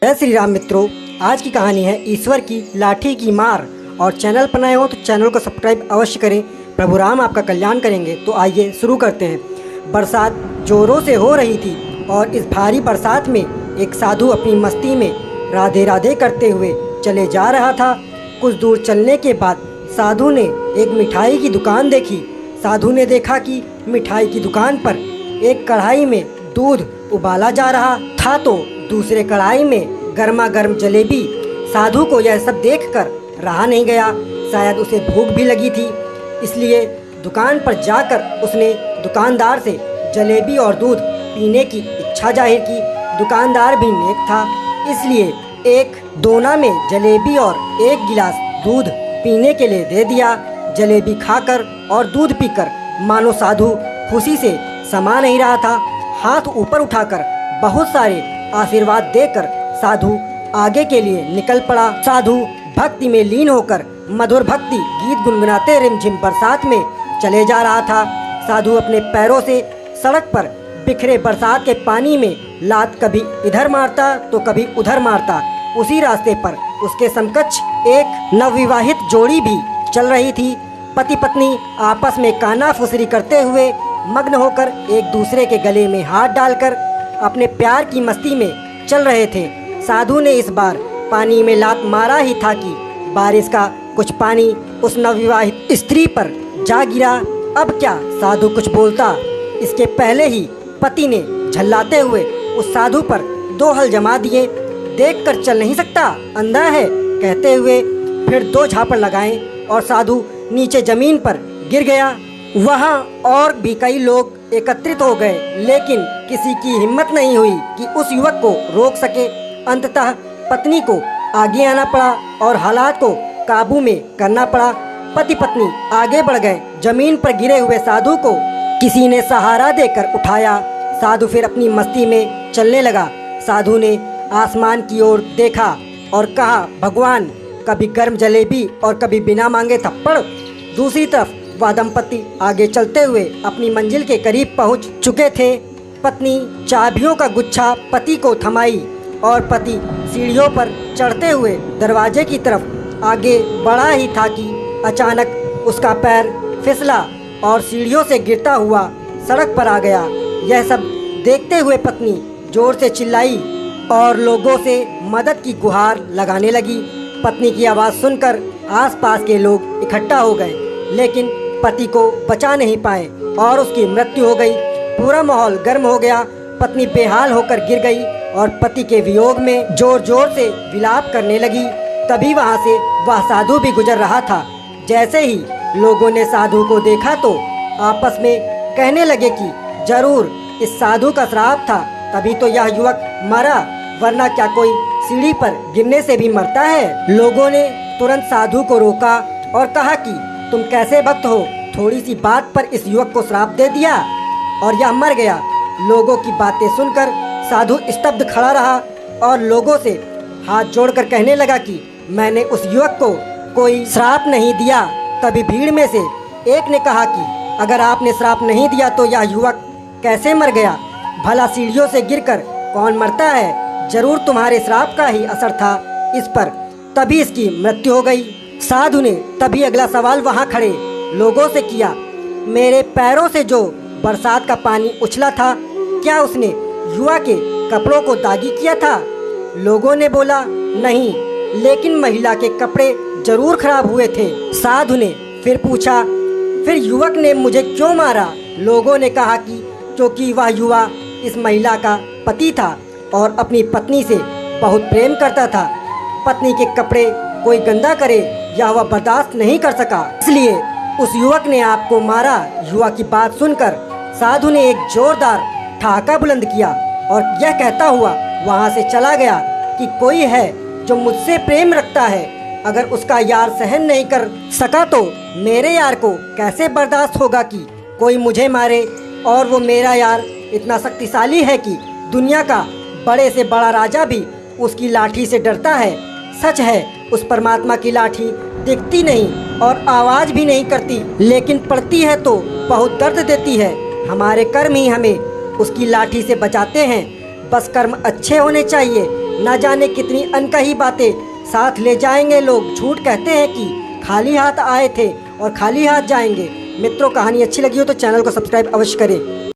जय श्री राम मित्रों, आज की कहानी है ईश्वर की लाठी की मार। और चैनल पर नए हो तो चैनल को सब्सक्राइब अवश्य करें। प्रभु राम आपका कल्याण करेंगे। तो आइए शुरू करते हैं। बरसात जोरों से हो रही थी और इस भारी बरसात में एक साधु अपनी मस्ती में राधे राधे करते हुए चले जा रहा था। कुछ दूर चलने के बाद साधु ने एक मिठाई की दुकान देखी। साधु ने देखा कि मिठाई की दुकान पर एक कढ़ाई में दूध उबाला जा रहा था तो दूसरे कढ़ाई में गर्मा गर्म जलेबी। साधु को यह सब देखकर रहा नहीं गया। शायद उसे भूख भी लगी थी, इसलिए दुकान पर जाकर उसने दुकानदार से जलेबी और दूध पीने की इच्छा जाहिर की। दुकानदार भी नेक था, इसलिए एक दोना में जलेबी और एक गिलास दूध पीने के लिए दे दिया। जलेबी खाकर और दूध पीकर मानो साधु खुशी से समा नहीं रहा था। हाथ ऊपर उठाकर बहुत सारे आशीर्वाद देकर साधु आगे के लिए निकल पड़ा। साधु भक्ति में लीन होकर मधुर भक्ति गीत गुनगुनाते रिमझिम बरसात में चले जा रहा था। साधु अपने पैरों से सड़क पर बिखरे बरसात के पानी में लात कभी इधर मारता तो कभी उधर मारता। उसी रास्ते पर उसके समकक्ष एक नवविवाहित जोड़ी भी चल रही थी। पति पत्नी आपस में काना फुसरी करते हुए मग्न होकर एक दूसरे के गले में हाथ डालकर अपने प्यार की मस्ती में चल रहे थे। साधु ने इस बार पानी में लात मारा ही था कि बारिश का कुछ पानी उस नवविवाहित स्त्री पर जा गिरा। अब क्या साधु कुछ बोलता, इसके पहले ही पति ने झल्लाते हुए उस साधु पर दो हल जमा दिए। देखकर चल नहीं सकता, अंधा है, कहते हुए फिर दो झापड़ लगाए और साधु नीचे जमीन पर गिर गया। वहाँ और भी कई लोग एकत्रित हो गए, लेकिन किसी की हिम्मत नहीं हुई कि उस युवक को रोक सके। अंततः पत्नी को आगे आना पड़ा और हालात को काबू में करना पड़ा। पति पत्नी आगे बढ़ गए। जमीन पर गिरे हुए साधु को किसी ने सहारा देकर उठाया। साधु फिर अपनी मस्ती में चलने लगा। साधु ने आसमान की ओर देखा और कहा, भगवान, कभी गर्म जलेबी और कभी बिना मांगे थप्पड़। दूसरी तरफ वह दंपति आगे चलते हुए अपनी मंजिल के करीब पहुंच चुके थे। पत्नी चाबियों का गुच्छा पति को थमाई और पति सीढ़ियों पर चढ़ते हुए दरवाजे की तरफ आगे बढ़ा ही था कि अचानक उसका पैर फिसला और सीढ़ियों से गिरता हुआ सड़क पर आ गया। यह सब देखते हुए पत्नी जोर से चिल्लाई और लोगों से मदद की गुहार लगाने लगी। पत्नी की आवाज़ सुनकर आसपास के लोग इकट्ठा हो गए, लेकिन पति को बचा नहीं पाए और उसकी मृत्यु हो गई। पूरा माहौल गर्म हो गया। पत्नी बेहाल होकर गिर गई और पति के वियोग में जोर जोर से विलाप करने लगी। तभी वहां से वह साधु भी गुजर रहा था। जैसे ही लोगों ने साधु को देखा तो आपस में कहने लगे कि जरूर इस साधु का श्राप था, तभी तो यह युवक मरा, वरना क्या कोई सीढ़ी पर गिरने से भी मरता है। लोगों ने तुरंत साधु को रोका और कहा कि तुम कैसे भक्त हो, थोड़ी सी बात पर इस युवक को श्राप दे दिया और यह मर गया। लोगों की बातें सुनकर साधु स्तब्ध खड़ा रहा और लोगों से हाथ जोड़कर कहने लगा कि मैंने उस युवक को कोई श्राप नहीं दिया। तभी भीड़ में से एक ने कहा कि अगर आपने श्राप नहीं दिया तो यह युवक कैसे मर गया? भला सीढ़ियों से गिरकर कौन मरता है? जरूर तुम्हारे श्राप का ही असर था इस पर, तभी इसकी मृत्यु हो गई। साधु ने तभी अगला सवाल वहां खड़े लोगों से किया, मेरे पैरों से जो बरसात का पानी उछला था, क्या उसने युवा के कपड़ों को दागी किया था? लोगों ने बोला, नहीं, लेकिन महिला के कपड़े जरूर खराब हुए थे। साधु ने फिर पूछा, फिर युवक ने मुझे क्यों मारा? लोगों ने कहा कि क्योंकि वह युवा इस महिला का पति था और अपनी पत्नी से बहुत प्रेम करता था। पत्नी के कपड़े कोई गंदा करे या वह बर्दाश्त नहीं कर सका, इसलिए उस युवक ने आपको मारा। युवा की बात सुनकर साधु ने एक जोरदार ठहाका बुलंद किया और यह कहता हुआ वहां से चला गया कि कोई है जो मुझसे प्रेम रखता है, अगर उसका यार सहन नहीं कर सका तो मेरे यार को कैसे बर्दाश्त होगा कि कोई मुझे मारे। और वो मेरा यार इतना शक्तिशाली है कि दुनिया का बड़े से बड़ा राजा भी उसकी लाठी से डरता है। सच है, उस परमात्मा की लाठी दिखती नहीं और आवाज़ भी नहीं करती, लेकिन पड़ती है तो बहुत दर्द देती है। हमारे कर्म ही हमें उसकी लाठी से बचाते हैं। बस कर्म अच्छे होने चाहिए, ना जाने कितनी अनकही बातें साथ ले जाएंगे लोग। झूठ कहते हैं कि खाली हाथ आए थे और खाली हाथ जाएंगे। मित्रों, कहानी अच्छी लगी हो तो चैनल को सब्सक्राइब अवश्य करें।